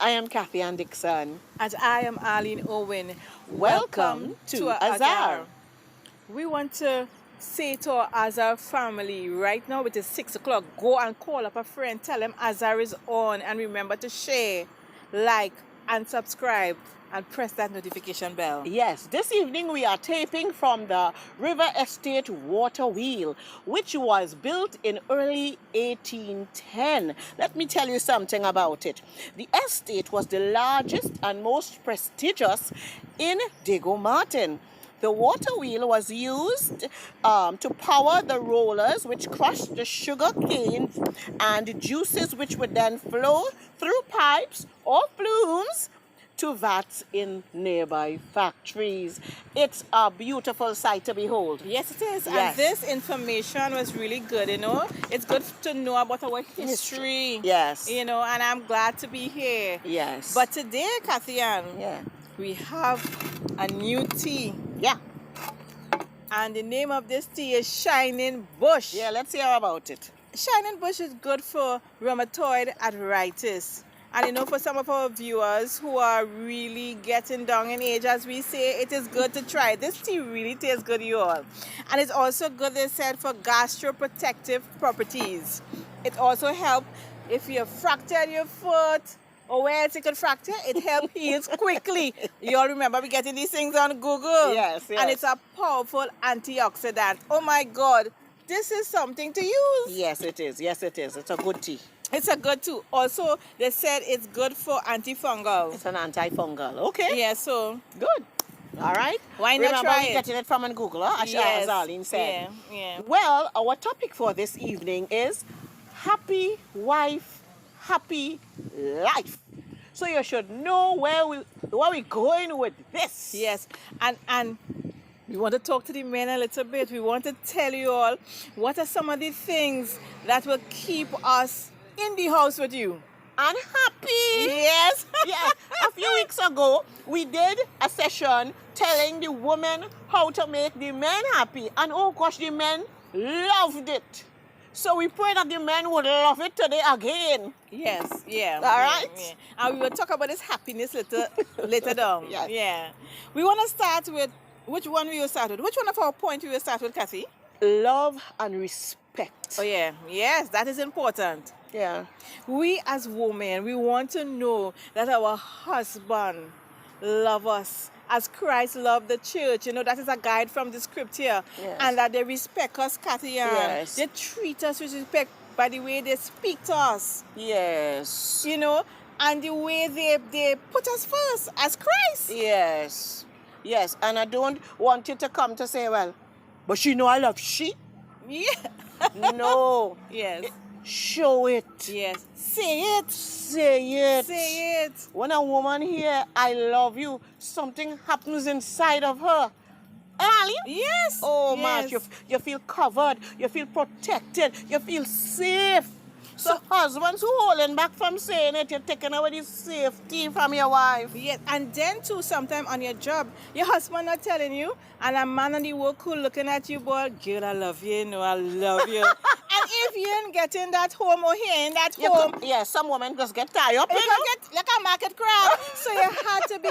I am Kathy Ann Dixon. And I am Arlene Owen. Welcome to Azar. We want to say to our Azar family right now, it is 6 o'clock. Go and call up a friend, tell them Azar is on, and remember to share, like, and subscribe, and press that notification bell. Yes, this evening we are taping from the River Estate water wheel, which was built in early 1810. Let me tell you something about it. The estate was the largest and most prestigious in Diego Martin. The water wheel was used to power the rollers which crushed the sugar cane and juices which would then flow through pipes or flumes to vats in nearby factories. It's a beautiful sight to behold. Yes, it is. Yes. And this information was really good, you know. It's good to know about our history. Yes. You know, and I'm glad to be here. Yes. But today, Kathy Ann, yeah. we have a new tea. Yeah. And the name of this tea is Shining Bush. Yeah, let's hear about it. Shining Bush is good for rheumatoid arthritis. And you know, for some of our viewers who are really getting down in age, as we say, it is good to try. This tea really tastes good, you all. And it's also good, they said, for gastroprotective properties. It also helps if you fractured your foot or where else you could fracture, it helps heals quickly. You all remember we getting these things on Google? Yes, yes. And it's a powerful antioxidant. Oh my God, this is something to use. Yes, it is. Yes, it is. It's a good tea. It's a good too. Also, they said it's good for antifungal. It's an antifungal. Okay. Yeah, so Good. All right. Why not Remember, try we're it? getting it from on Google, as Arlene said. Yeah. Well, our topic for this evening is happy wife, happy life. So you should know where we're going with this. Yes. And we want to talk to the men a little bit. We want to tell you all what are some of the things that will keep us in the house with you. And happy. Yes. Yeah. A few weeks ago, we did a session telling the women how to make the men happy. And oh gosh, the men loved it. So we pray that the men would love it today again. Yes, yeah. All right. Yeah. And we will talk about this happiness later down. Yes. Yeah. We want to start with, which one we will start with? Which one of our points we will start with, Kathy? Love and respect. Oh, yeah. Yes, that is important. Yeah. We as women, we want to know that our husband love us as Christ loved the church. You know, that is a guide from the scripture. Yes. And that they respect us, Kathy Ann. Yes. They treat us with respect by the way they speak to us. Yes. You know, and the way they put us first as Christ. Yes. Yes. And I don't want you to come to say, well, but she know I love she. Yeah. No. Yes. Show it. Yes. Say it. Say it. Say it. When a woman hear I love you, something happens inside of her. Arlene? Yes. Oh, yes. man, you feel covered, you feel protected, you feel safe. So husbands who holding back from saying it, you're taking away the safety from your wife. Yes, and then too, sometime on your job, your husband not telling you, and a man on the work who looking at you, boy, girl, I love you, no, I love you. And if you ain't getting that home or here in that home, Yeah, some women just get tired up. you can get like a market crowd. So you had to be,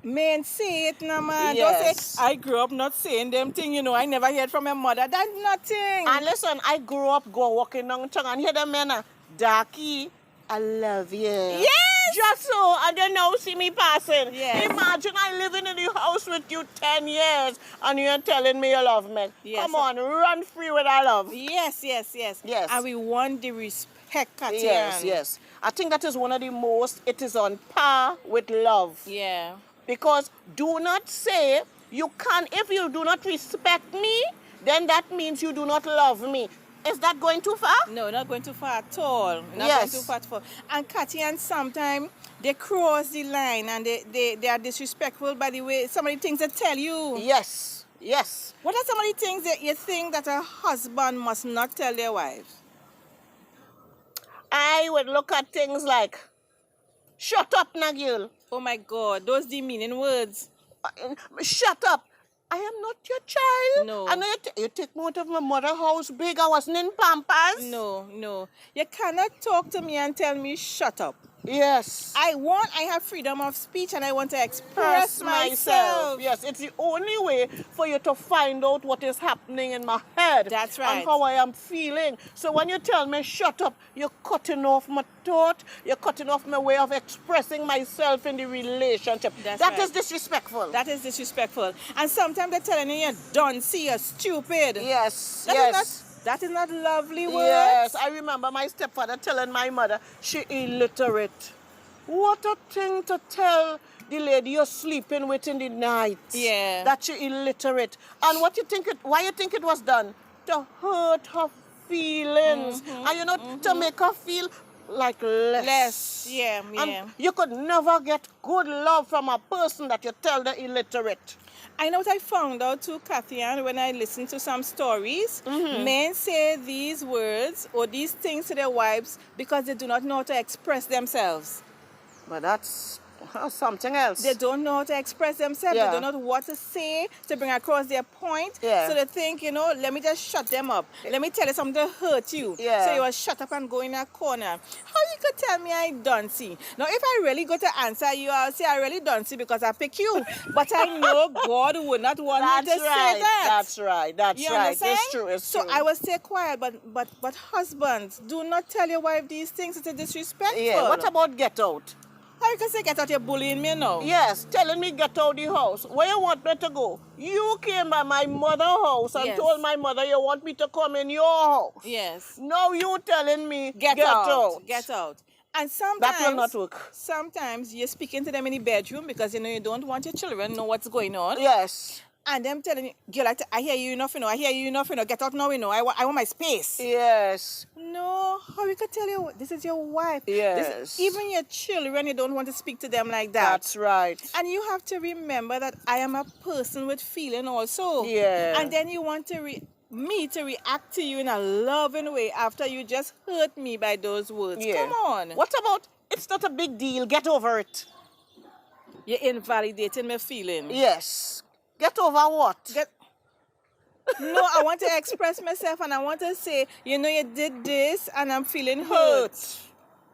man, say it now, man. Yes. Don't say, I grew up not saying them thing, you know, I never heard from my mother. That's nothing. And listen, I grew up walking down town and hear them men, Darky, I love you. Yes. Just so, and they now see me passing. Yes. Imagine I living in the house with you 10 years and you're telling me you love me. Yes. Come on, run free with our love. Yes. Yes. And we want the respect, Kathy Yes, Ann. yes. I think that is one of the most, it is on par with love. Yeah. Because do not say, you can, if you do not respect me, then that means you do not love me. Is that going too far? No, not going too far at all. Not Yes. going too far at all. And Kathy, and sometimes they cross the line and they are disrespectful by the way some of the things they tell you. Yes, yes. What are some of the things that you think that a husband must not tell their wives? I would look at things like, shut up, Nagil. Oh my God, those demeaning words. Shut up. I am not your child. No. And you take me out of my mother's house big. I wasn't in Pampers. No. You cannot talk to me and tell me shut up. Yes. I have freedom of speech and I want to express myself. Yes, it's the only way for you to find out what is happening in my head. That's right. And how I am feeling. So when you tell me shut up, you're cutting off my thought, you're cutting off my way of expressing myself in the relationship. That's That right. is disrespectful. That is disrespectful. And sometimes they're telling you you're duncy, you're stupid. Yes, That yes. that is not lovely words. Yes, I remember my stepfather telling my mother she illiterate. What a thing to tell the lady you're sleeping with in the night. Yeah. That she illiterate. And why you think it was done? To hurt her feelings. And you know, to make her feel like less. Yeah, yeah. And you could never get good love from a person that you tell the illiterate. I know what I found out too, Kathy Ann, when I listened to some stories. Men say these words or these things to their wives because they do not know how to express themselves. But that's something else. They don't know how to express themselves. Yeah. They don't know what to say to bring across their point. Yeah. So they think, you know, let me just shut them up. Let me tell you something to hurt you. Yeah. So you will shut up and go in a corner. How you could tell me I don't see? Now, if I really go to answer you, I'll say I really don't see because I pick you. But I know God would not want me to say that. That's right. That's You right. understand? It's true. It's so true. I will stay quiet, but husbands, do not tell your wife these things. It's disrespectful. Yeah. What about get out? How you can say get out, you're bullying me now? Yes, telling me get out the house. Where you want me to go? You came by my mother's house and Yes. told my mother you want me to come in your house. Yes. Now you telling me Get out. Get out. And sometimes That will not work. Sometimes you're speaking to them in the bedroom because you know you don't want your children know what's going on. Yes. And them telling you, girl, I hear you enough, you know, I hear you enough, you know, get out now, you know, I want my space. Yes. No, how you could tell you this is your wife? Yes. Even your children, you don't want to speak to them like that. That's right. And you have to remember that I am a person with feeling also. Yeah. And then you want me to react to you in a loving way after you just hurt me by those words. Yeah. Come on. What about it's not a big deal, get over it? You're invalidating my feeling. Yes. Get over what? No, I want to express myself and I want to say, you know, you did this and I'm feeling hurt.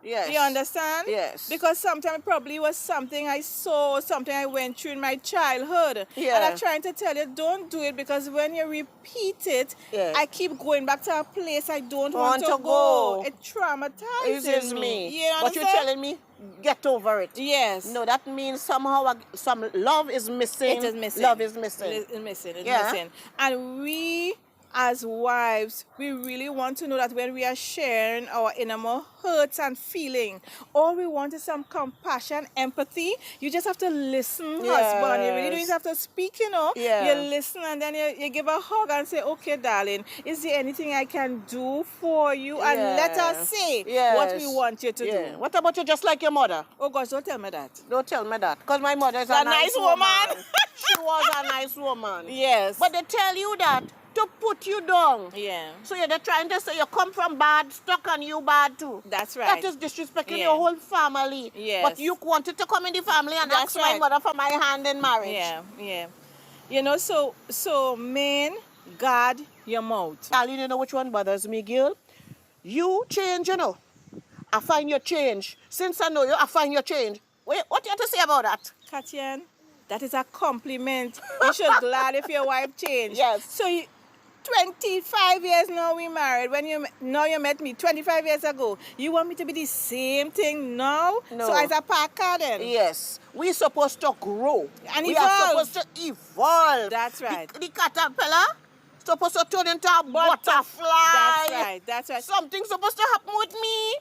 Yes. You understand? Yes. Because sometimes it probably was something I saw, something I went through in my childhood. Yeah. And I'm trying to tell you, don't do it because when you repeat it, Yeah. I keep going back to a place I don't want to go. It traumatizes It is me. You But you're understand? telling me, get over it. Yes. No, that means somehow some love is missing. It is missing. Love is missing. It's missing. It's Yeah. missing. And we, as wives, we really want to know that when we are sharing our innermost hurts and feeling, all we want is some compassion, empathy. You just have to listen, husband. You really don't have to speak, you know. Yeah. You listen and then you give a hug and say, okay, darling, is there anything I can do for you? And let us say what we want you to do. What about you just like your mother? Oh, gosh, don't tell me that. Don't tell me that. Because my mother is A a nice nice woman. She was a nice woman. Yes. But they tell you that to put you down. Yeah. So you're trying to say you come from bad stock and you bad too. That's right. That is disrespecting Yeah. your whole family. Yes. But you wanted to come in the family and That's ask my right. mother for my hand in marriage. Yeah, yeah. You know, so men, guard your mouth. Darling, you know which one bothers me, girl? You change, you know. I find you change. Since I know you, I find you change. Wait, what do you have to say about that? Katian, that is a compliment. You should glad if your wife changed. Yes. So 25 years now we married. When you met me 25 years ago. You want me to be the same thing now? No. So as a partner then? Yes. We're supposed to grow. And we evolve. are supposed to evolve. That's right. The caterpillar supposed to turn into a butterfly. That's right. That's right. Something's supposed to happen with me.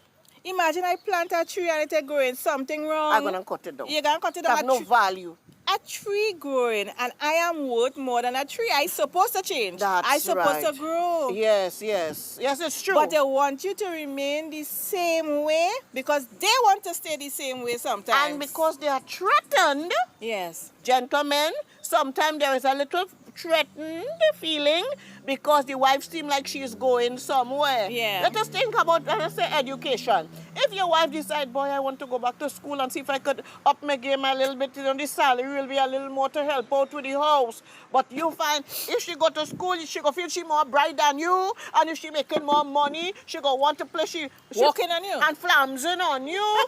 Imagine I plant a tree and it's growing. Something wrong. I'm going to cut it down. You're going to cut it It down. have no value. A tree growing and I am worth more than a tree. I supposed to change. That's I supposed right. to grow. Yes, yes. Yes, it's true. But they want you to remain the same way because they want to stay the same way sometimes. And because they are threatened, yes. gentlemen, sometimes there is a little threaten the feeling because the wife seems like she's going somewhere. Yeah. Let us think about, let us say, education. If your wife decides, boy, I want to go back to school and see if I could up my game a little bit, the salary will be a little more to help out with the house. But you find if she go to school, she go feel she more bright than you, and if she making more money, she go want to play, she Walking on you. and flamsing on you.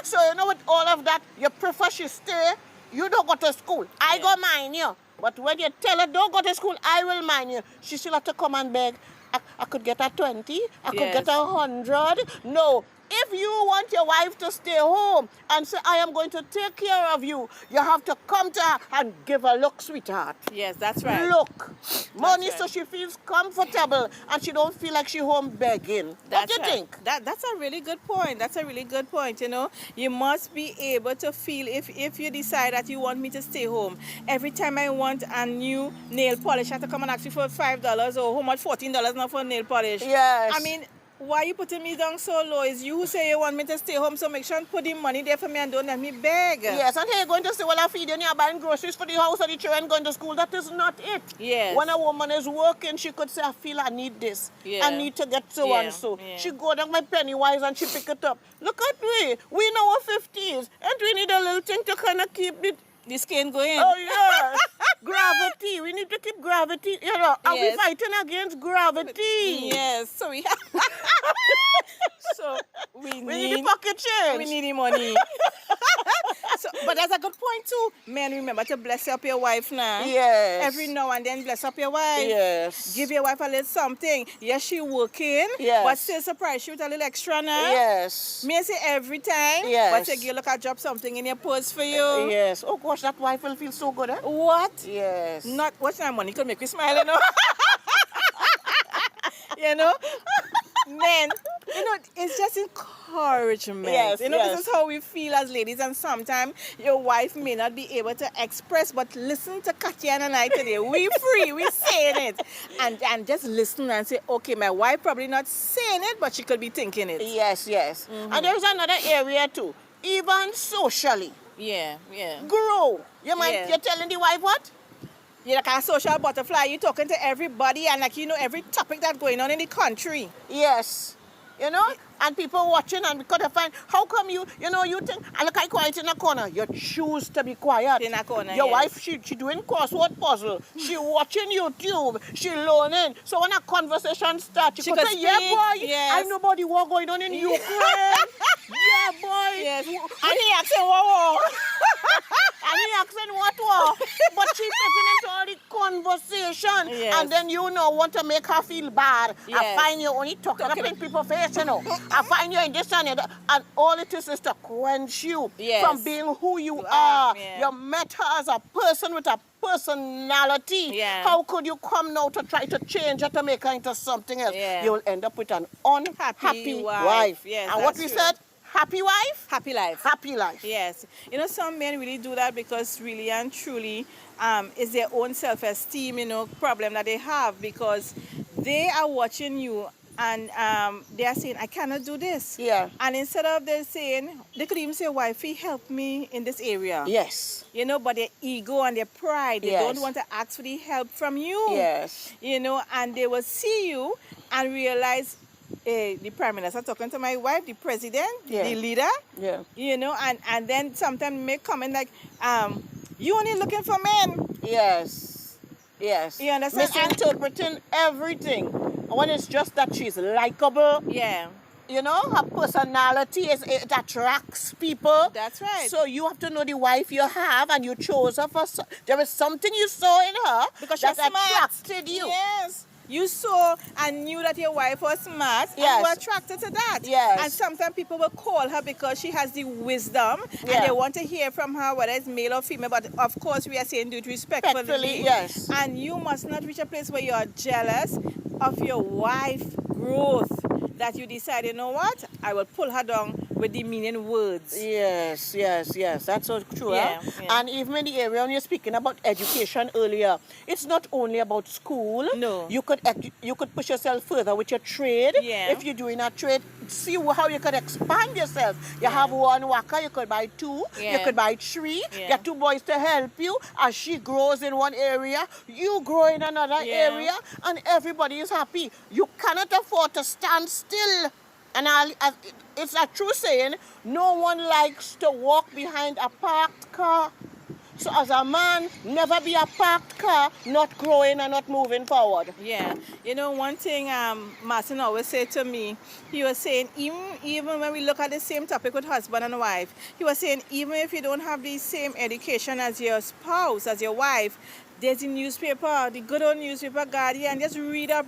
so you know, with all of that, you prefer she stay. You don't go to school. I go mind you. But when you tell her don't go to school, I will mind you. She still have to come and beg. I could get a 20. I could get a 100. No. If you want your wife to stay home and say, I am going to take care of you, you have to come to her and give her look, sweetheart. Yes, that's right. Look. Money right. so she feels comfortable and she don't feel like she home begging. What do you think? That's a really good point. That's a really good point, you know. You must be able to feel if you decide that you want me to stay home. Every time I want a new nail polish, I have to come and ask you for $5 or how much, $14 now for nail polish. Yes. I mean, why you putting me down so low? It's you who say you want me to stay home, so make sure and put the money there for me and don't let me beg. Yes, and here you're going to say, well, I feed you and you're buying groceries for the house or the children going to school. That is not it. Yes. When a woman is working, she could say, I feel I need this. Yeah. I need to get so and so. Yeah. She go down my Pennywise and she pick it up. Look at me. We in our 50s. And we need a little thing to kind of keep the skin going. Oh, yes. Gravity. We need to keep gravity. You know, are we fighting against gravity? Yes. So we we need the pocket change. We need the money. But that's a good point too. Men, remember to bless up your wife now. Yes. Every now and then bless up your wife. Yes. Give your wife a little something. Yes, she working. Yes. But still surprise you with a little extra now. Yes. Me say every time. Yes. But say, girl, look, I drop something in your purse for you. Yes. Oh gosh, that wife will feel so good, eh? What? Yes. Not what's my money could make me smile, you know. You know? Men, you know, it's just encouragement. Yes, you know, yes. this is how we feel as ladies, and sometimes your wife may not be able to express, but listen to Katya and I today. We free, we saying it. And just listen and say, okay, my wife probably not saying it, but she could be thinking it. Yes, yes. And there's another area too. Even socially. Yeah. Grow. You might, you're telling the wife what? You're like a social butterfly. You're talking to everybody and like you know every topic that's going on in the country. Yes. You know? And people watching and we could find, how come you think, I look, I quiet in a corner. You choose to be quiet. In a corner, Your yes. wife, she doing crossword puzzle. She watching YouTube. She learning. So when a conversation starts, she could say, yeah, boy, yes. I know about the war going on in Ukraine. Yeah, boy. Yes. And he asking what war? And he asking what war? But she's taking into all the conversation. Yes. And then want to make her feel bad. Yes. I find you only talking up in people's face, I find you in this and that. And all it is to quench you from being who you are. Yeah. You met her as a person with a personality. Yeah. How could you come now to try to change her to make her into something else? Yeah. You will end up with an unhappy wife. Yes, and what that's we true. said, happy wife? Happy life. Happy life. Yes. You know, some men really do that because really and truly it's their own self-esteem, problem that they have because they are watching you and they are saying, I cannot do this. Yeah. And instead of them saying, they could even say, wifey, help me in this area. Yes. But their ego and their pride, they don't want to ask for the help from you. Yes. And they will see you and realize, the prime minister talking to my wife, the president, the leader, and then sometimes make comment like, you only looking for men. Yes. Yes. You understand? Misinterpreting everything. When it's just that she's likable. Yeah. Her personality it attracts people. That's right. So you have to know the wife you have, and you chose her for. There is something you saw in her because that she's smart. attracted you. Yes. You saw and knew that your wife was smart and you were attracted to that. Yes. And sometimes people will call her because she has the wisdom and they want to hear from her, whether it's male or female. But of course, we are saying do it respectfully. Yes. And you must not reach a place where you are jealous of your wife's growth, that you decide, you know what, I will pull her down with demeaning words. Yes, yes, yes. That's so true. Yeah, Huh? yeah. And even in the area when you're speaking about education earlier, it's not only about school. No. You could push yourself further with your trade. Yeah. If you're doing a trade, see how you could expand yourself. You Yeah. have one worker, you could buy two. Yeah. You could buy three. Yeah. Get two boys to help you. As she grows in one area, you grow in another Yeah. area, and everybody is happy. You cannot afford to stand still. And it's a true saying, no one likes to walk behind a parked car. So as a man, never be a parked car, not growing and not moving forward. Yeah, you know, one thing Martin always said to me, he was saying, even when we look at the same topic with husband and wife, he was saying, even if you don't have the same education as your spouse, as your wife, there's the newspaper, the good old newspaper, Guardian, just read up,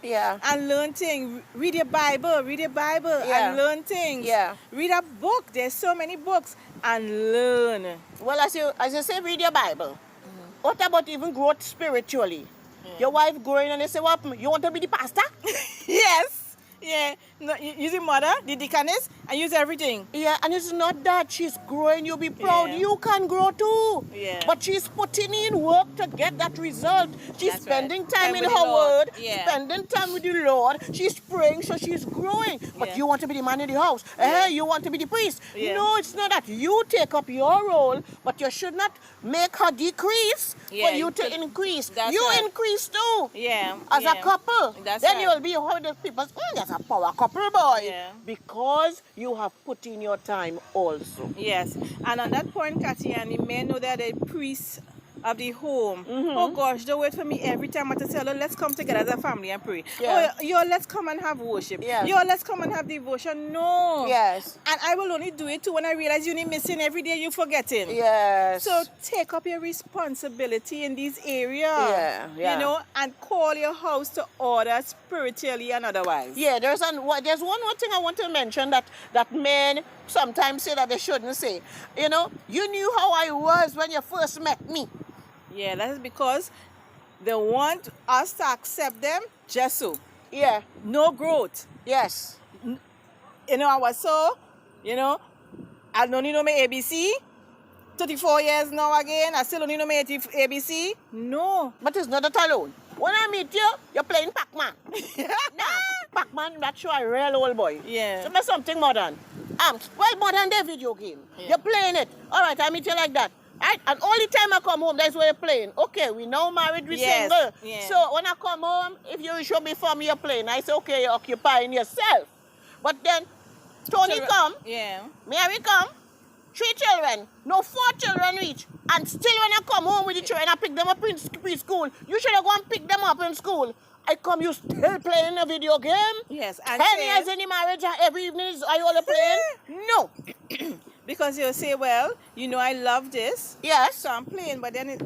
Yeah. and learn things. Read your Bible, Yeah. and learn things. Yeah. Read a book, there's so many books, and learn. Well, as you say, read your Bible. What about even growth spiritually? Yeah. Your wife growing and they say, what, you want to be the pastor? Yes. Yeah, no, use the mother, the deaconess, and use everything. Yeah, and it's not that she's growing, you'll be proud. Yeah. You can grow too. Yeah. But she's putting in work to get that result. She's That's spending right. time Time in with her the Lord. word, Yeah. spending time with the Lord. She's praying, so she's growing. But Yeah. you want to be the man in the house. Yeah. You want to be the priest. Yeah. No, it's not that. You take up your role, but you should not make her decrease Yeah, for you you to could- increase. that's You right. increase too. Yeah. As yeah. a couple, That's then right. you'll be how the people say, that's a power couple, boy. Yeah. Because you have put in your time also. Yes. And on that point, Kathy, and the men know that the priests of the home. Oh gosh, don't wait for me every time I to tell her, let's come together as a family and pray. Yeah. Oh, yo, let's come and have worship. Yes. Yo, let's come and have devotion. No. Yes. And I will only do it too when I realize you're missing every day, you're forgetting. Yes. So take up your responsibility in these areas. Yeah. You know, and call your house to order spiritually and otherwise. Yeah, there's one more thing I want to mention that men sometimes say that they shouldn't say. You know, you knew how I was when you first met me. Yeah, that is because they want us to accept them just so. Yeah. No growth. Yes. You know, I was so, you know, I don't need no my ABC. 34 years now again, I still don't need no my ABC. No. But it's not that alone. When I meet you, you're playing Pac-Man. Nah, Pac-Man, that's sure a real old boy. Yeah. So that's something modern. Well, modern day video game. Yeah. You're playing it. All right, I meet you like that. Right? And all the time I come home, that's where you're playing. Okay, we now married, we Yes, single. yeah. So when I come home, if you show me for me you're playing, I say, okay, you're occupying yourself. But then, Tony Children- come, Yeah. Mary come, 3 children, no 4 children each. And still when I come home with the children, I pick them up in preschool. You should have gone pick them up in school. I come, you still playing a video game? Yes. 10 years in the marriage, every evening, are you all playing? No. Because you'll say, well, you know, I love this, Yes. so I'm playing, but then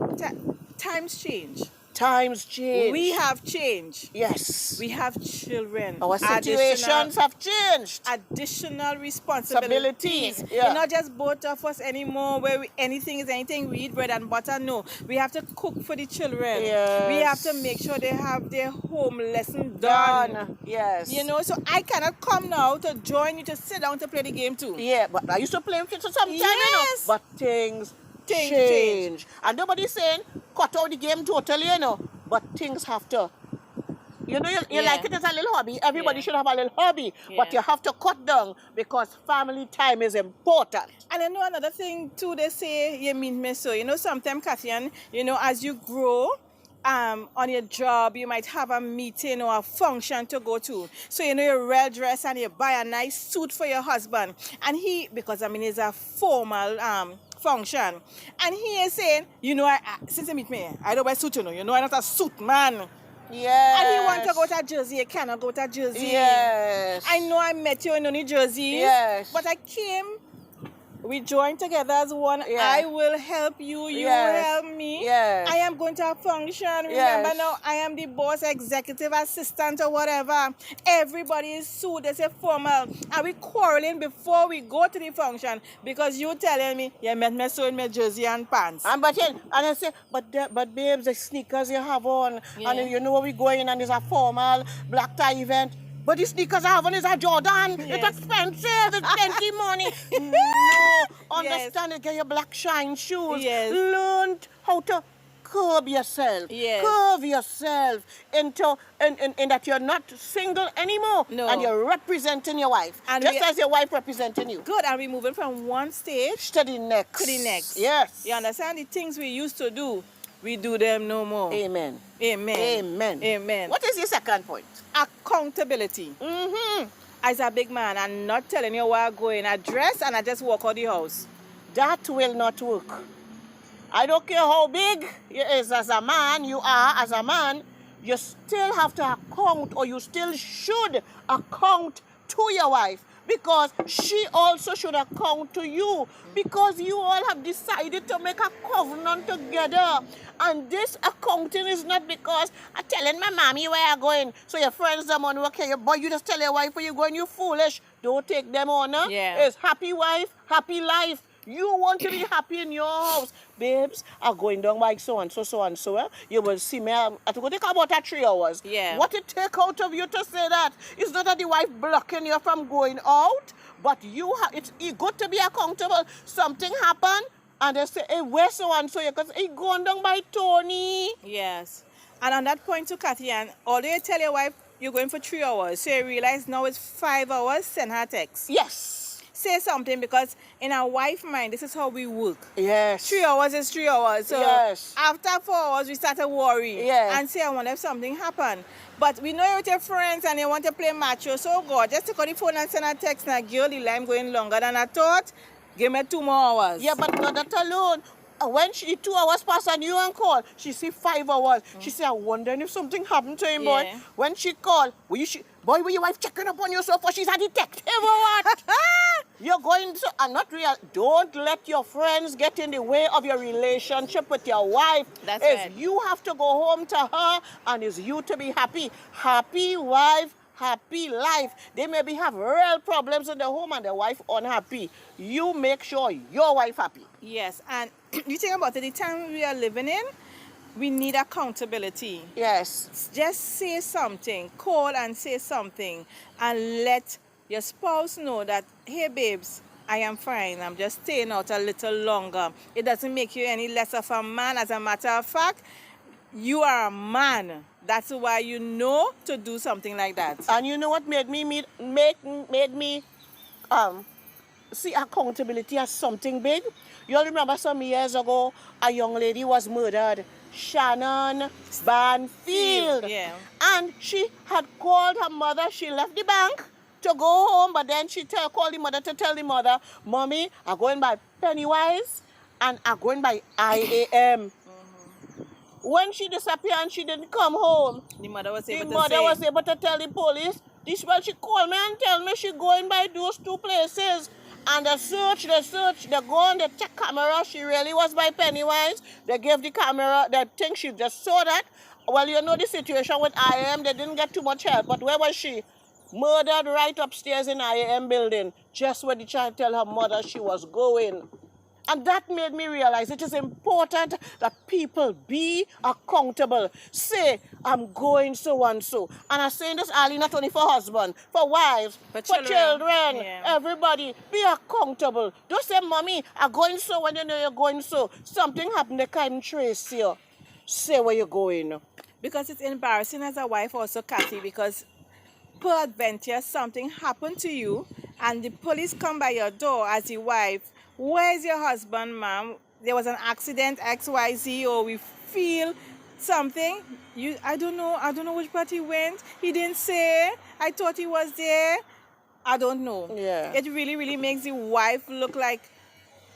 times change. Times change. We have changed. Yes. We have children. Our situations have changed. Additional responsibilities. Yeah. It's not just both of us anymore where anything is anything, we eat bread and butter. No, we have to cook for the children. Yes. We have to make sure they have their home lesson done. Yes. You know, so I cannot come now to join you to sit down to play the game too. Yeah, but I used to play with kids sometimes, you know. Yes. But things Things change. And nobody's saying cut out the game totally, you know. But things have to. You know, you Yeah. like it as a little hobby. Everybody Yeah. should have a little hobby. But Yeah. you have to cut down because family time is important. And I know another thing too, they say, you mean me so. You know, sometimes, Kathian, you know, as you grow, on your job, you might have a meeting or a function to go to. So, you know, you're well dressed and you buy a nice suit for your husband. And he, because I mean, it's a formal function. And he is saying, you know, since you meet me, I don't wear suit, you know I'm not a suit man. Yes. And he want to go to Jersey, you cannot go to Jersey. Yes. I know I met you in New Jersey. Yes. But I came, we joined together as one. Yeah. I will help you, you Yes. help me. Yes. I am going to a function. Remember Yes. now, I am the boss, executive assistant or whatever. Everybody is sued, they say formal. And we quarreling before we go to the function because you telling me, you met me so in my jersey and pants. And I say, but babes, the sneakers you have on, Yeah. and you know where we going, and it's a formal black tie event. but the sneakers I have on is a Jordan. Yes. It's expensive. It's plenty money. No. Understand it. Get your black shine shoes. Yes. Learn how to curb yourself. Yes. Curve yourself into in that you're not single anymore. No. And you're representing your wife. And just as your wife representing you. Good, and we're moving from one stage To the next. to the next. Yes. You understand? The things we used to do, we do them no more. Amen. Amen. Amen. Amen. What is your second point? Accountability. Mm-hmm. As a big man, I'm not telling you where I go in a dress and I just walk out the house. That will not work. I don't care how big you is as a man, you are as a man, you still have to account, or you still should account to your wife, because she also should account to you, because you all have decided to make a covenant together. And this accounting is not because I'm telling my mommy where I'm going, so your friends them on work here, boy, you just tell your wife where you're going, you foolish. Don't take them on. Huh? Yeah. It's happy wife, happy life. You want to be happy in your house. Babes, I'm going down by so and so. You will see me. I have to go take about 3 hours. Yeah. What it take out of you to say that? It's not that the wife blocking you from going out, but it's good to be accountable. Something happened, and they say, hey, where's so and so? Because he going down by Tony. Yes. And on that point to Kathy, and although you tell your wife you're going for 3 hours, so you realize now it's 5 hours, send her a text. Yes. Say something, because in our wife mind, this is how we work. Yes. 3 hours is 3 hours. So Yes. after 4 hours, we start to worry. Yes. And say, I wonder if something happened. But we know you're with your friends and you want to play macho. So God, just take out the phone and send a text. Now, girl, the line going longer than I thought. Give me 2 more hours. Yeah, but not that alone. When she 2 hours pass and you and call, she see 5 hours. She say, I wonder if something happened to him, boy. Yeah. When she call, will your wife checking up on you so far? She's a detective or what? You're going to, and not real. Don't let your friends get in the way of your relationship with your wife. That's It's right. you have to go home to her, and it's you to be happy. Happy wife, happy life. They maybe have real problems in the home and the wife unhappy. You make sure your wife happy. Yes. And you think about it, the time we are living in, we need accountability. Yes. Just say something, call and say something, and let your spouse know that, hey babes, I am fine, I'm just staying out a little longer. It doesn't make you any less of a man. As a matter of fact, you are a man. That's why you know to do something like that. And you know what made me see accountability as something big? You all remember some years ago, a young lady was murdered, Shannon Banfield. Yeah. And she had called her mother. She left the bank to go home, but then she called the mother to tell the mother, Mommy, I'm going by Pennywise and I'm going by IAM. When she disappeared and she didn't come home, The mother was the able mother to say, was able to tell the police. She called me and tell me she going by those 2 places. And they search, they go on, they check camera. She really was by Pennywise. They gave the camera, they think she just saw that. Well, you know the situation with IAM, they didn't get too much help. But where was she? Murdered right upstairs in IAM building, just where the child tell her mother she was going. And that made me realize it is important that people be accountable. Say, I'm going so and so. And I'm saying this early, not only for husband, for wives, for children, Yeah. everybody. Be accountable. Don't say, Mommy, I'm going so when you know you're going so. Something happened, they can't trace you. Say where you're going. because it's embarrassing as a wife also, Kathy, because peradventure something happened to you and the police come by your door as your wife. Where's your husband, ma'am? There was an accident, XYZ, or we feel something. I don't know which part he went. He didn't say. I thought he was there. I don't know. Yeah. It really, really makes the wife look like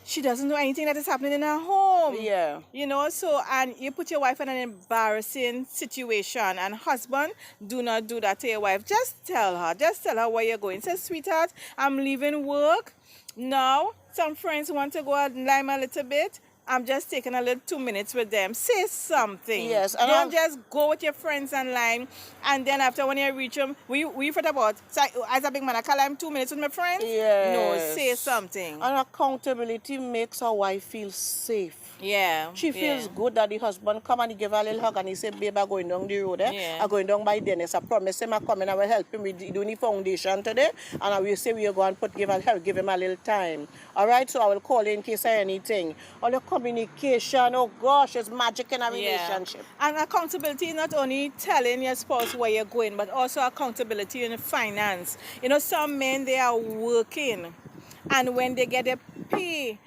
she doesn't know anything that is happening in her home. Yeah. You know, so, and you put your wife in an embarrassing situation. And husband, do not do that to your wife. Just tell her where you're going. Say, sweetheart, I'm leaving work. Now, some friends want to go out and lime a little bit. I'm just taking a little 2 minutes with them. Say something. Yes. And Don't just go with your friends and lime. And then after when you reach them, we thought about, so as a big man, I can lime 2 minutes with my friends? Yes. No, say something. And accountability makes a wife feel safe. Yeah. She feels Yeah. good that the husband come and he give her a little hug and he say, babe, I'm going down the road. Yeah. I'm going down by Dennis. I promise him I come and I will help him with doing the foundation today. And I will say we'll go and give him a little time. All right, so I will call you in case of anything. All the communication, oh gosh, it's magic in a Yeah. relationship. And accountability is not only telling your spouse where you're going, but also accountability in finance. You know, some men, they are working, and when they get their pay,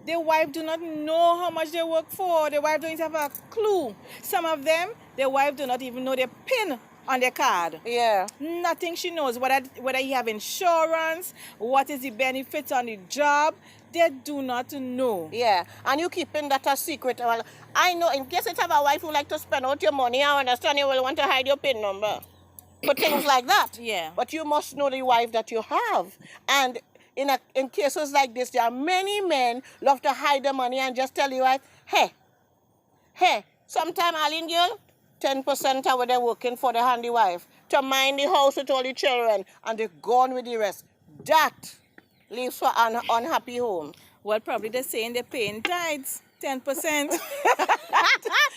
their wife do not know how much they work for. The wife don't have a clue. Some of them, their wife do not even know their PIN on their card. Yeah. Nothing she knows. Whether you have insurance, what is the benefits on the job, they do not know. Yeah, and you keeping that a secret. Well, I know in case you have a wife who like to spend out your money, I understand you will want to hide your PIN number for things like that. Yeah. But you must know the wife that you have. And in cases like this, there are many men love to hide the money and just tell you, wife, hey, sometime Aline girl, 10% of what they're working for the handy wife to mind the house with all the children, and they're gone with the rest. That leaves for an unhappy home. Well, probably they're saying they're paying tithes, 10%.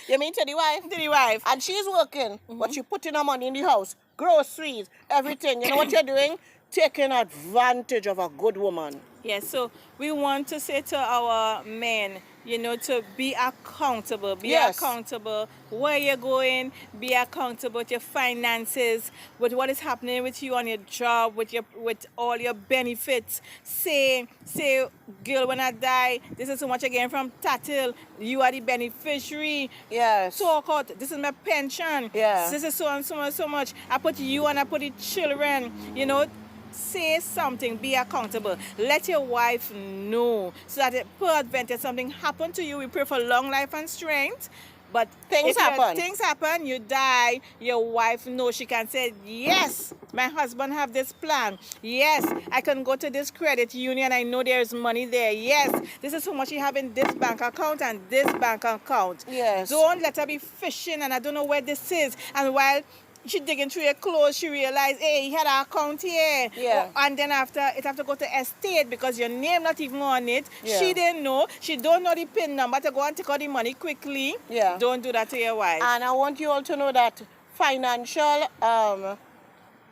You mean to the wife? To the wife. And she's working, but she putting her money in the house, groceries, everything. You know what you're doing? Taking advantage of a good woman. Yes, so we want to say to our men, you know, to be accountable. Be Yes. accountable where you're going. Be accountable with your finances, with what is happening with you on your job, with all your benefits. Say, girl, when I die, this is so much again from Tatil. You are the beneficiary. Yes. Talk out. This is my pension. Yeah. This is so and so and so much. I put you and I put the children. You know. Say something, be accountable. Let your wife know so that if peradventure something happen to you, we pray for long life and strength. But Things happen, you die, your wife knows. She can say, yes, my husband have this plan. Yes, I can go to this credit union. I know there's money there. Yes, this is how much you have in this bank account and this bank account. Yes. Don't let her be fishing and I don't know where this is. And while she digging through your clothes, she realized, hey, he had an account here. Yeah. And then after, it have to go to estate because your name not even on it. Yeah. She didn't know. She don't know the PIN number to go and take out the money quickly. Yeah. Don't do that to your wife. And I want you all to know that financial,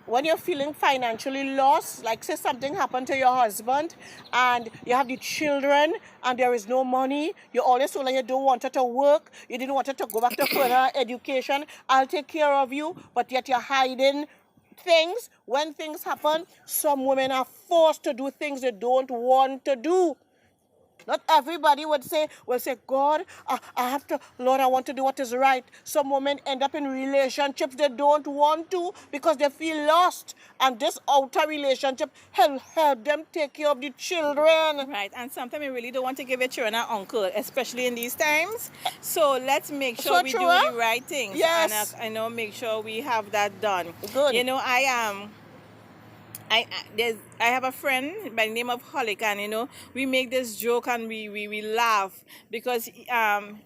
when you're feeling financially lost, like say something happened to your husband and you have the children and there is no money, you always feel like you don't want her to work, you didn't want her to go back to further education, I'll take care of you, but yet you're hiding things. When things happen, some women are forced to do things they don't want to do. Not everybody will say, God, I have to, Lord, I want to do what is right. Some women end up in relationships they don't want to because they feel lost. And this outer relationship help them take care of the children. Right, and sometimes you really don't want to give your children an uncle, especially in these times. So let's make sure So we true, do huh? the right things. Yes. And I know, make sure we have that done. Good. You know, I have a friend by the name of Holic, and you know we make this joke and we laugh because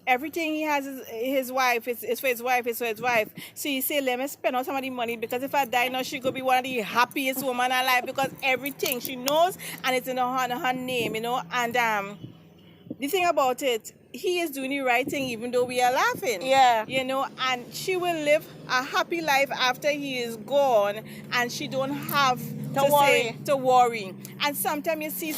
everything he has is his wife. It's for his wife. It's for his wife. So you say, let me spend all some of the money because if I die now, she could be one of the happiest women alive because everything she knows and it's in her name, you know. And the thing about it, he is doing the right thing even though we are laughing. Yeah. You know, and she will live a happy life after he is gone and she don't have to worry. And sometimes you see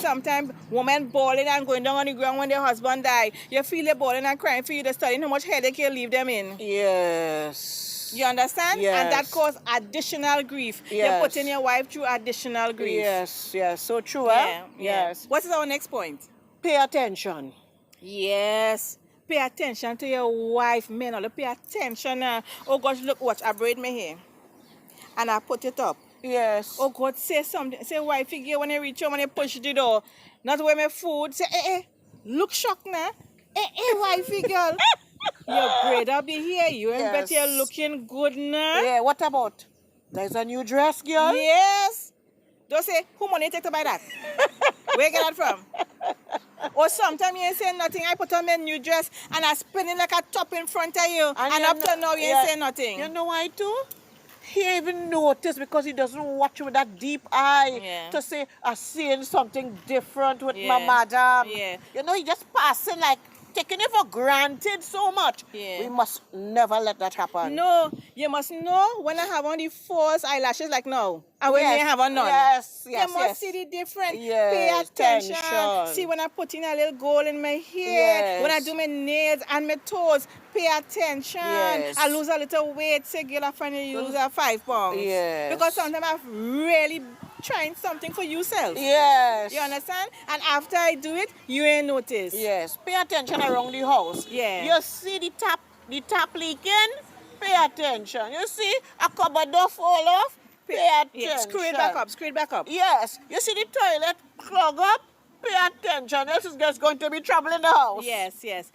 women bawling and going down on the ground when their husband die. You feel they bawling and crying for you to study how much headache you leave them in. Yes. You understand? Yes. And that causes additional grief. Yes. You're putting your wife through additional grief. Yes. So true, Yeah, huh? yeah. Yes. What is our next point? Pay attention. Yes. Pay attention to your wife, men. All pay attention. Oh gosh, look, watch. I braid my hair. And I put it up. Yes. Oh God, say something. Say, wifey girl, when you reach home, when you push the door, not wear my food. Say, look shocked now. Wifey girl. You braid up the hair. You ain't Yes. bet you're looking good now. Yeah, what about? There's a new dress, girl. Yes. Don't say, who money take to buy that? Where you get that from? Or sometimes you ain't saying nothing. I put on my new dress and I spin it like a top in front of you. And up to now you ain't saying nothing. You know why too? He ain't even noticed because he doesn't watch you with that deep eye to say, I'm seeing something different with my madam. Yeah. You know, he just passing like, taking it for granted so much. Yeah. We must never let that happen. No, you must know when I have on the false eyelashes like now, and when Yes, you have on none. yes, You yes, must yes. see the difference. Pay Yes, attention. tension. See when I put in a little gold in my hair, Yes. when I do my nails and my toes. Pay attention. Yes. I lose a little weight. Say, girl, I finally lose 5 pounds. Yes. Because sometimes I'm really trying something for yourself. Yes. You understand? And after I do it, you ain't notice. Yes. Pay attention around the house. Yeah. You see the tap leaking? Pay attention. You see a cupboard door fall off? Pay attention. Yeah, screw it back up. Screw it back up. Yes. You see the toilet clog up? Pay attention. Else is just going to be trouble in the house. Yes, yes.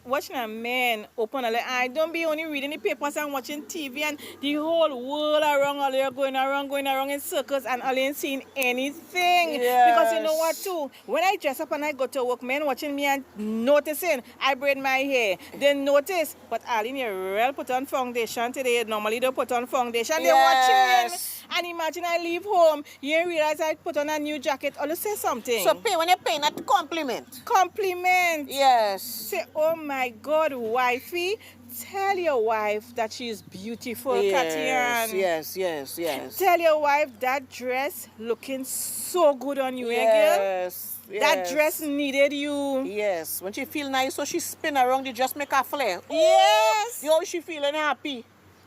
Watching a man open a little eye. Don't be only reading the papers and watching TV and the whole world around all you're going around in circles and all ain't seeing anything. Yes. Because you know what too? When I dress up and I go to work, men watching me and noticing I braid my hair. They notice, but Aline, you real put on foundation today. Normally they put on foundation. They're watching. And imagine I leave home, you ain't realize I put on a new jacket or say something. So pay when you're paying a compliment. Compliment. Yes. Say, oh my God, wifey, tell your wife that she is beautiful, Katian. Yes. Tell your wife that dress looking so good on you, eh, girl? Yes. That dress needed you. Yes. When she feel nice, so she spin around the dress, make her flare. Yes. Yo, she feeling happy.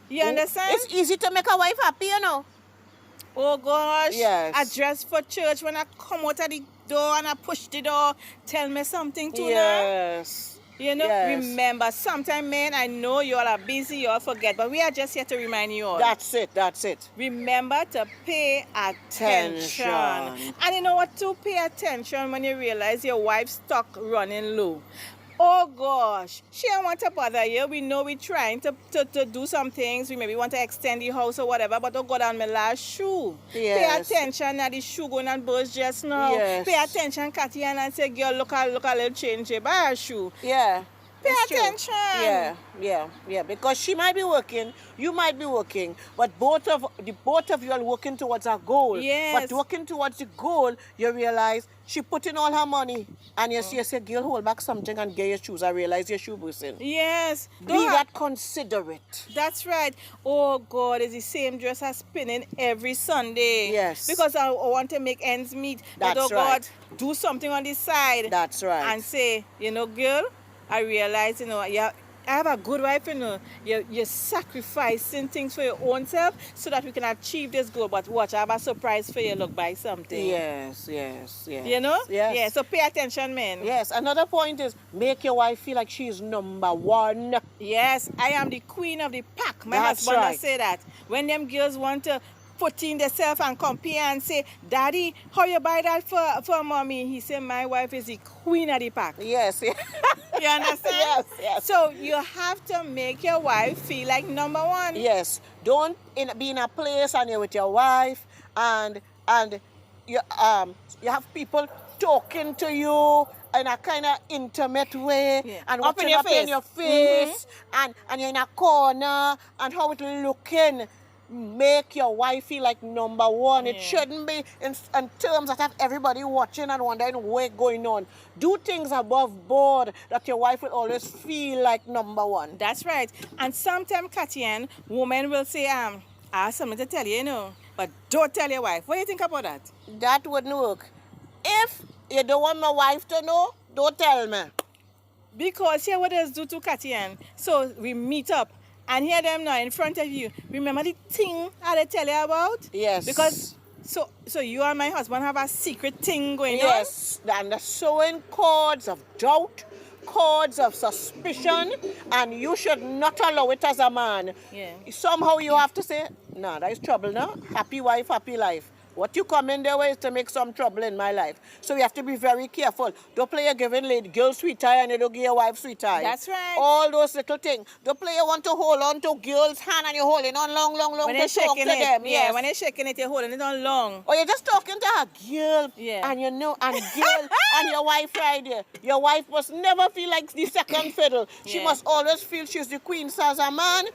You understand? It's easy to make a wife happy, you know. Oh gosh. Yes. I dress for church. When I come out of the door and I push the door, tell me something too now. Yes. You know, Yes. remember, sometimes, men, I know you all are busy, you all forget, but we are just here to remind you all. That's it. Remember to pay attention. And you know what, to pay attention when you realize your wife's stock running low. Oh gosh, she don't want to bother you. We know we're trying to do some things. We maybe want to extend the house or whatever, but don't go down my last shoe. Yes. Pay attention at the shoe going and burst just now. Yes. Pay attention, Katia, and say, girl, look a little change here. Buy a shoe. Yeah. Pay it's true. attention. Yeah. Because she might be working, you might be working, but both of you are working towards a goal. Yes. But working towards the goal, you realize she put in all her money, and you say, girl, hold back something and get your shoes. I realize your shoe busting. Yes. Be that considerate. That's right. Oh God, it's the same dress as spinning every Sunday. Yes. Because I want to make ends meet. That's but oh right. God, do something on the side. That's right. And say, you know, girl, I realize, you know, I have a good wife, you know. You're sacrificing things for your own self so that we can achieve this goal. But watch, I have a surprise for you. Look, buy something. Yes. You know? Yes. Yeah, so pay attention, men. Yes. Another point is make your wife feel like she's number one. Yes, I am the queen of the pack. My That's husband right. must say that. When them girls want to put in themselves and compare and say, Daddy, how you buy that for mommy? He said, my wife is the queen of the pack. Yes. You understand? Yes. So you have to make your wife feel like number one. Yes. Don't be in a place and you're with your wife and you have people talking to you in a kind of intimate way and Up in your face. and you're in a corner and how it looking. Make your wife feel like number one. It shouldn't be in terms that have everybody watching and wondering what's going on. Do things above board that your wife will always feel like number one. That's right. And sometimes, Katian, women will say, I have something to tell you, you know, but don't tell your wife. What do you think about that? That wouldn't work. If you don't want my wife to know, don't tell me. Because here what else do to Katian. So we meet up and hear them now in front of you. Remember the thing I tell you about? Yes. Because so you and my husband have a secret thing going on? Yes. And the sowing cords of doubt, cords of suspicion, and you should not allow it as a man. Yeah. Somehow you have to say, no, that is trouble now. Happy wife, happy life. What you come in there with is to make some trouble in my life. So we have to be very careful. Don't play a giving lady girl sweet tie and you don't give your wife sweet tie. That's right. All those little things. Don't play you want to hold on to girl's hand and you're holding on long When to they're talk to shaking it, them. yeah, when they're shaking it, you're holding it on long. Or you're just talking to a girl, Yeah. and you know, and girl and your wife right there. Your wife must never feel like the second fiddle. She Yeah. must always feel she's the queen. So as a man,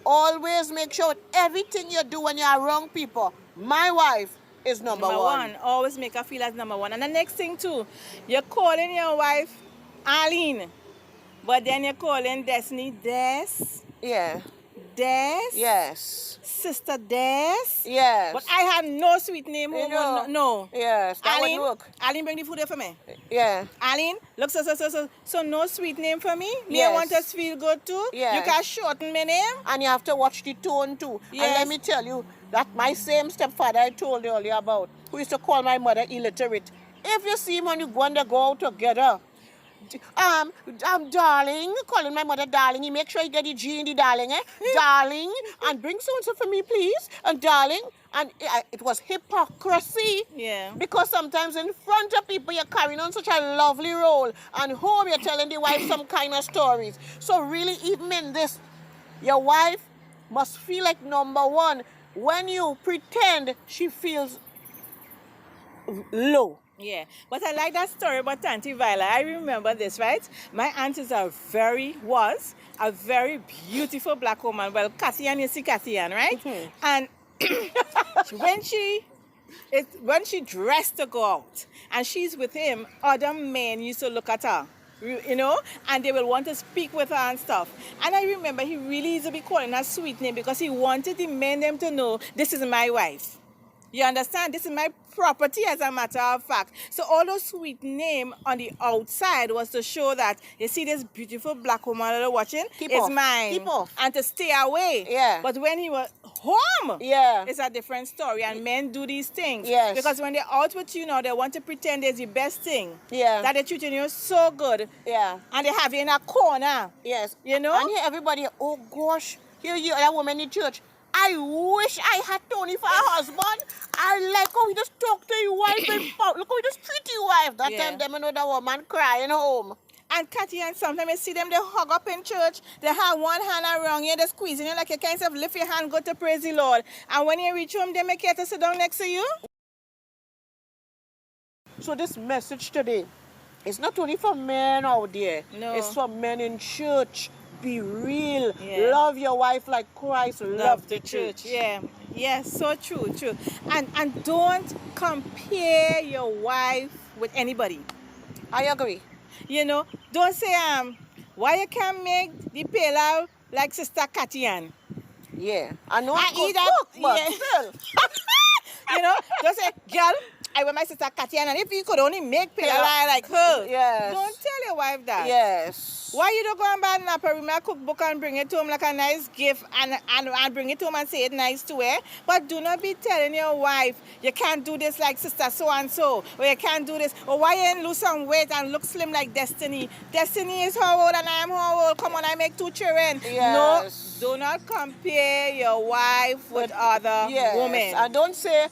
always make sure everything you do when you're around people, my wife is number one. Always make her feel as number one. And the next thing too, you're calling your wife Arlene. But then you're calling Destiny Des. Yeah. Des. Yes. Sister Des. Yes. But I had no sweet name. You Home. know. No. Yes. That Aline, would work. Aline, bring the food here for me. Yeah. Aline, look, so no sweet name for me? Me, I Yes. want us to feel good too? Yes. You can shorten my name? And you have to watch the tone too. Yes. And let me tell you, that my same stepfather I told you earlier about, who used to call my mother illiterate. If you see him when you go and they go out together, darling, calling my mother darling, he make sure you get the G in the darling, darling, and bring so-and-so for me, please, and darling. And it was hypocrisy. Yeah. Because sometimes in front of people you're carrying on such a lovely role, and home you're telling the wife some kind of stories. So really, even in this, your wife must feel like number one. When you pretend, she feels low. Yeah, but I like that story about Auntie Viola. I remember this, right? My aunt was a very beautiful black woman. Well, Kathian, you see Kathian, right? Mhm. And when she dressed to go out and she's with him, other men used to look at her, you know, and they will want to speak with her and stuff. And I remember he really used to be calling her sweet name because he wanted the men them to know, this is my wife. You understand? This is my property, as a matter of fact. So all those sweet name on the outside was to show that, you see this beautiful black woman that you're watching? Keep it's off. mine. Keep off. And to stay away. Yeah. But when he was home, Yeah. it's a different story. And men do these things. Yes. Because when they're out with you now, they want to pretend it's the best thing. Yeah. That they're treating you so good. Yeah. And they have you in a corner. Yes. You know? And here everybody, oh gosh, here you are, that woman in church. I wish I had Tony for a husband. I like how he just talk to your wife and look how he just treat your wife. That Yeah. time them another woman crying home. And Kathy, and sometimes you see them, they hug up in church, they have one hand around you, they're squeezing you like you kind of lift your hand, go to praise the Lord. And when you reach home, they make you to sit down next to you. So this message today is not only for men out there. No. It's for men in church. Be real. Yeah. Love your wife like Christ loved the church. Yeah. Yes, so true. And don't compare your wife with anybody. I agree. You know, don't say, why you can't make the pilau like Sister Katian? Yeah. I know I I eat that, cook, but yeah. still. You know, just say, girl, I with my sister Katian, and if you could only make pilau like her, Yes. don't tell your wife that. Yes. Why you don't go and buy an apple, a cookbook and bring it to him like a nice gift and bring it to him and say it nice to her? But do not be telling your wife, you can't do this like sister so-and-so, or you can't do this, or why you ain't lose some weight and look slim like Destiny. Destiny is how old and I am how old. Come on, I make 2 children. Yes. No, do not compare your wife with other women. And don't say,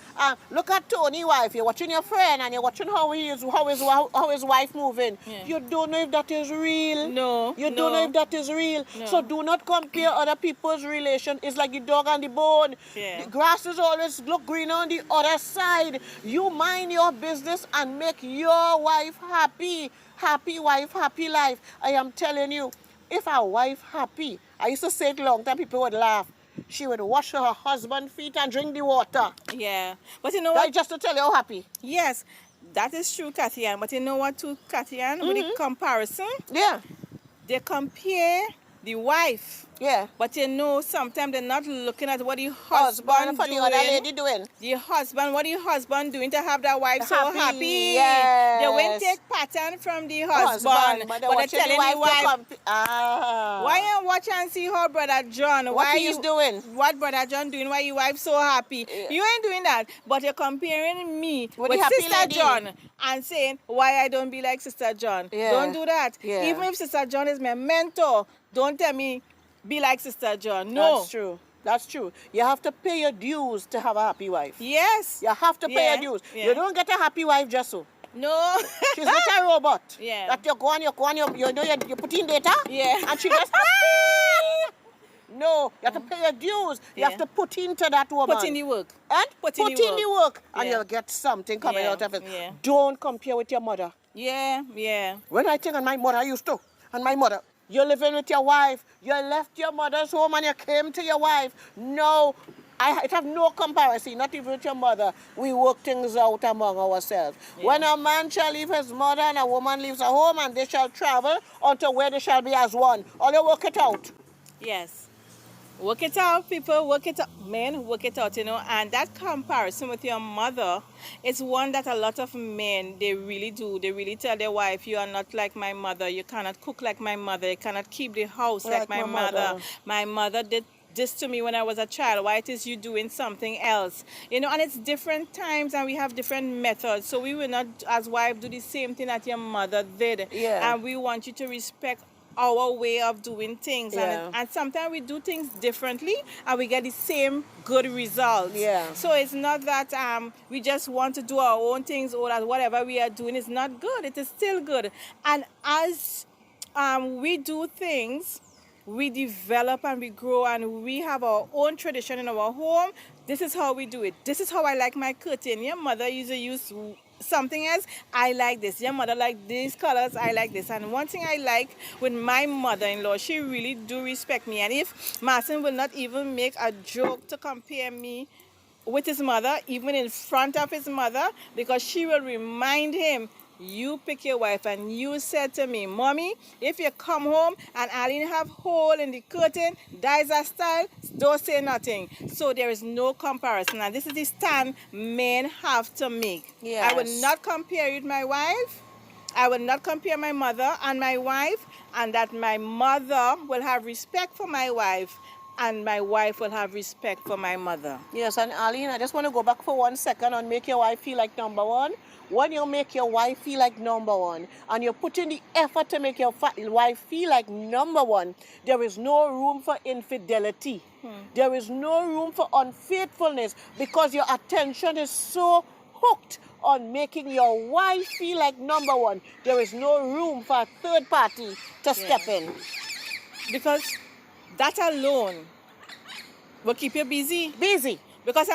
look at Tony's wife. You're watching your friend and you're watching how his wife moving. Yeah. You don't know if that is real. No. You don't know if that is real. No. So do not compare other people's relation. It's like the dog and the bone. Yeah. The grass is always look greener on the other side. You mind your business and make your wife happy. Happy wife, happy life. I am telling you, if a wife happy, I used to say it long time, people would laugh. She would wash her husband's feet and drink the water. Yeah. But you know what? That's just to tell you how happy. Yes, that is true, Kathian. But you know what, too, Kathian? With the comparison, Yeah. they compare the wife. Yeah. But you know, sometimes they're not looking at what the Husband husband for doing. the other lady doing. The husband, what the husband doing to have that wife so Happy, happy. yes. They won't take pattern from the husband. but they're watching telling the wife, Ah. why you watch and see how brother John, What he's doing. What brother John doing, why your wife so happy. Yeah. You ain't doing that. But you're comparing me With with the happy Sister lady. John and saying why I don't be like Sister John. Yeah. Don't do that. Yeah. Even if Sister John is my mentor, don't tell me be like Sister John. No. That's true. That's true. You have to pay your dues to have a happy wife. Yes. You have to pay Yeah, your dues. yeah. You don't get a happy wife just so. No. She's not a robot. Yeah. That you put in data. Yeah. And she just No, you have to pay your dues. You Yeah. have to put into that woman. Put in the work. And Put in the the work. And Yeah. you'll get something coming Yeah, out of it. yeah. Don't compare with your mother. Yeah, yeah. When I think of my mother, I used to. And my mother, you're living with your wife. You left your mother's home and you came to your wife. No, it have no comparison, not even with your mother. We work things out among ourselves. Yeah. When a man shall leave his mother and a woman leaves her home, and they shall travel unto where they shall be as one. All you work it out. Yes. Work it out, people. Work it out. Men, work it out, And that comparison with your mother is one that a lot of men, they really do. They really tell their wife, you are not like my mother. You cannot cook like my mother. You cannot keep the house like my mother. My mother did this to me when I was a child. Why it is you doing something else? And it's different times and we have different methods. So we will not, as wife, do the same thing that your mother did. Yeah. And we want you to respect our way of doing things. Yeah. And sometimes we do things differently and we get the same good results. Yeah. So it's not that we just want to do our own things or that whatever we are doing is not good. It is still good. And as we do things, we develop and we grow and we have our own tradition in our home. This is how we do it. This is how I like my curtain. Your mother used to use something else. I like this. Your mother like these colors. I like this. And one thing I like with my mother-in-law, she really do respect me. And if Martin will not even make a joke to compare me with his mother, even in front of his mother, because she will remind him, you pick your wife, and you said to me, Mommy, if you come home and Aline have hole in the curtain, that is a style, don't say nothing. So there is no comparison. And this is the stand men have to make. Yes. I will not compare you with my wife. I will not compare my mother and my wife, and that my mother will have respect for my wife, and my wife will have respect for my mother. Yes, and Aline, I just want to go back for 1 second and make your wife feel like number one. When you make your wife feel like number one, and you're putting the effort to make your wife feel like number one, there is no room for infidelity. There is no room for unfaithfulness, because your attention is so hooked on making your wife feel like number one. There is no room for a third party to step in. Because that alone will keep you busy. Busy. Because,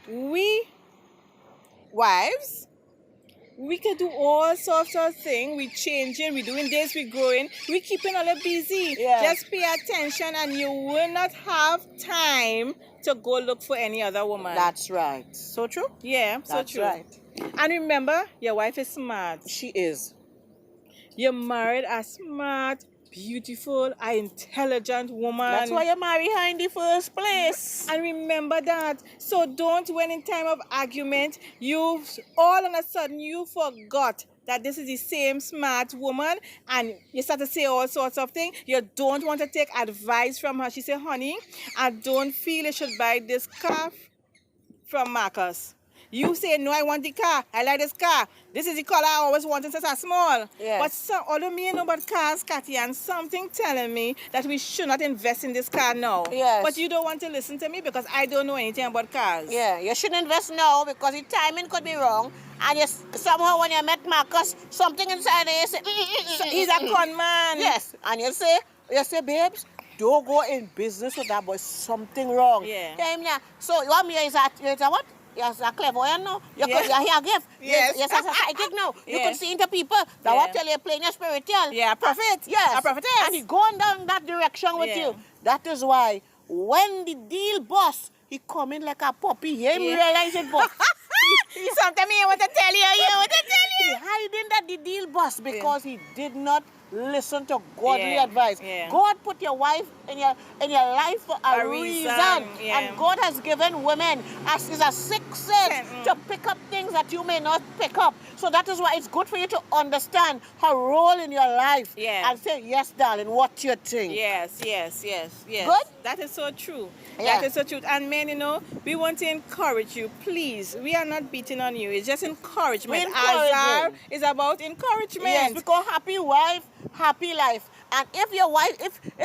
we wives, we can do all sorts of things. We changing, we doing this, we growing, we keeping all busy. Yeah. Just pay attention and you will not have time to go look for any other woman. That's right. So true? Yeah, so That's true. right. And remember, your wife is smart. She is. You're married a smart, beautiful, an intelligent woman. That's why you marry her in the first place. And remember that. So don't, when in time of argument, you all of a sudden you forgot that this is the same smart woman, and you start to say all sorts of things. You don't want to take advice from her. She said, honey, I don't feel you should buy this car from Marcus. You say, no, I want the car. I like this car. This is the color I always wanted since I'm small. Yes. But all of me know about cars, Cathy, and something telling me that we should not invest in this car now. Yes. But you don't want to listen to me because I don't know anything about cars. Yeah, you shouldn't invest now because the timing could be wrong. And you, somehow when you met Marcus, something inside there, you say, So he's a con man. Yes. And you say, babes, don't go in business with that boy. Something wrong. Yeah. So you want me is a what? Yes, a clairvoyant now. You could hear a gift. Yes. Yes, as a psychic now. You Yeah. could see into people. That what tell you playing your spiritual. Yeah, a prophet. Yes. A prophetess. And he going down that direction with you. That is why when the deal boss, he come in like a puppy. He realize it, boss. Sometimes he want to tell you, He hiding that the deal boss because he did not listen to godly advice. Yeah. God put your wife in your life for a reason. Yeah. And God has given women as is a sixth sense to pick up things that you may not pick up. So that is why it's good for you to understand her role in your life. Yeah. And say, yes, darling, what you think. Yes. Good? That is so true. Yeah. That is so true. And men, we want to encourage you. Please, we are not beating on you. It's just encouragement. Azar is about encouragement. Yes, because happy wife, happy life. And if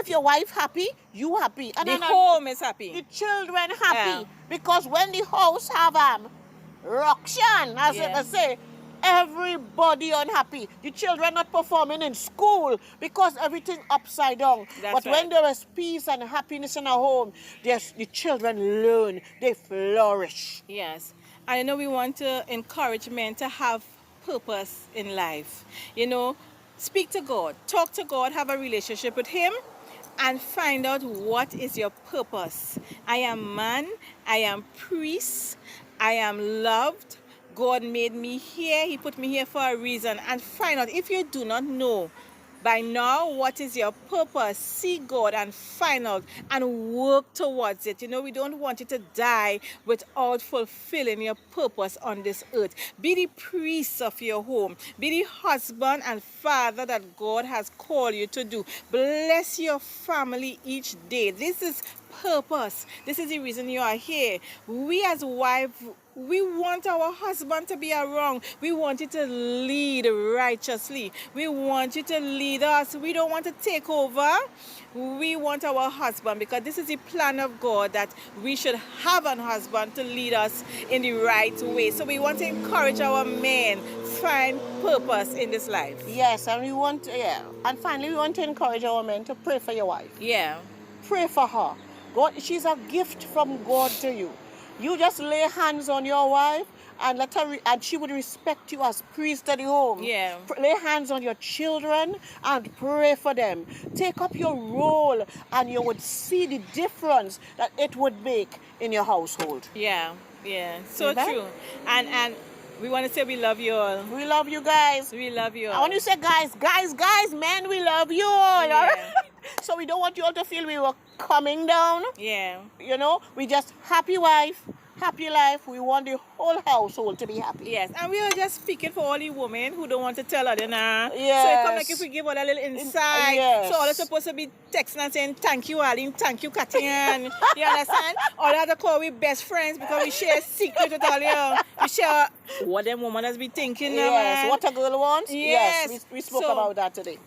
your wife happy, you happy. And the home is happy. The children happy. Because when the house have ruction, as I say, everybody unhappy. The children not performing in school because everything upside down. But when there is peace and happiness in a home, the children learn, they flourish. Yes. I know we want to encourage men to have purpose in life. Speak to God, talk to God, have a relationship with Him, and find out what is your purpose. I am man, I am priest, I am loved. God made me here, He put me here for a reason. And find out, if you do not know by now what is your purpose, see God and find out and work towards it. We don't want you to die without fulfilling your purpose on this earth. Be the priest of your home. Be the husband and father that God has called you to do. Bless your family each day. This is purpose. This is the reason you are here. We as wives, we want our husband to be around. We want you to lead righteously. We want you to lead us. We don't want to take over. We want our husband, because this is the plan of God, that we should have a husband to lead us in the right way. So we want to encourage our men find purpose in this life. Yes, and and finally we want to encourage our men to pray for your wife. Yeah. Pray for her. God, she's a gift from God to you. You just lay hands on your wife and let her, and she would respect you as priest of the home. Yeah. Lay hands on your children and pray for them. Take up your role, and you would see the difference that it would make in your household. Yeah. So Amen. true. And we want to say we love you all. We love you guys. We love you all. I want you to say, guys, men, we love you all. Yeah. All right? So we don't want you all to feel we were coming down. Yeah. We just happy wife, happy life. We want the whole household to be happy. Yes, and we are just speaking for all the women who don't want to tell other now. Yes. So it come like if we give all a little insight. Yes. So all are supposed to be texting and saying thank you, Aline, thank you, Katian. You understand? All the other call we best friends because we share secret with all you. We share what them women has been thinking now, Yes, man. what a girl wants. Yes. We spoke So, about that today.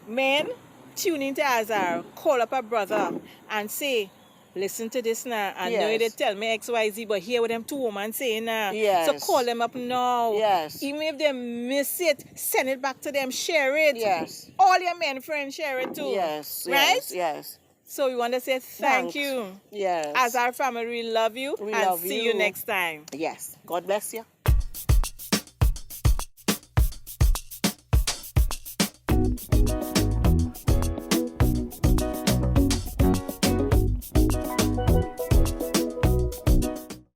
Men, tune into Azar, call up a brother and say, listen to this now. I know Yes. they tell me XYZ, but hear what them two women saying now. Yes. So call them up now. Yes. Even if they miss it, send it back to them, share it. Yes. All your men friends share it too. Yes. Right? Yes. So we want to say thank Thanks. you. Yes. As our family, we love you. We and love see you. you next time. Yes. God bless you.